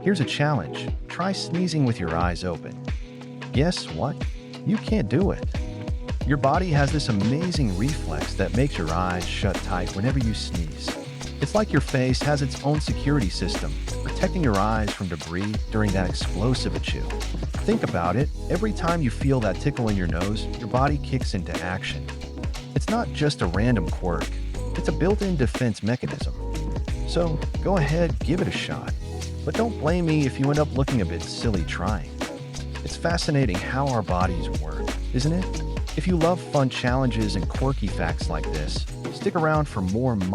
Here's a challenge. Try sneezing with your eyes open. Guess what? You can't do it. Your body has this amazing reflex that makes your eyes shut tight whenever you sneeze. It's like your face has its own security system, protecting your eyes from debris during that explosive achoo. Think about it. Every time you feel that tickle in your nose, your body kicks into action. It's not just a random quirk. It's a built-in defense mechanism. So go ahead, give it a shot. But don't blame me if you end up looking a bit silly trying. It's fascinating how our bodies work, isn't it? If you love fun challenges and quirky facts like this, stick around for more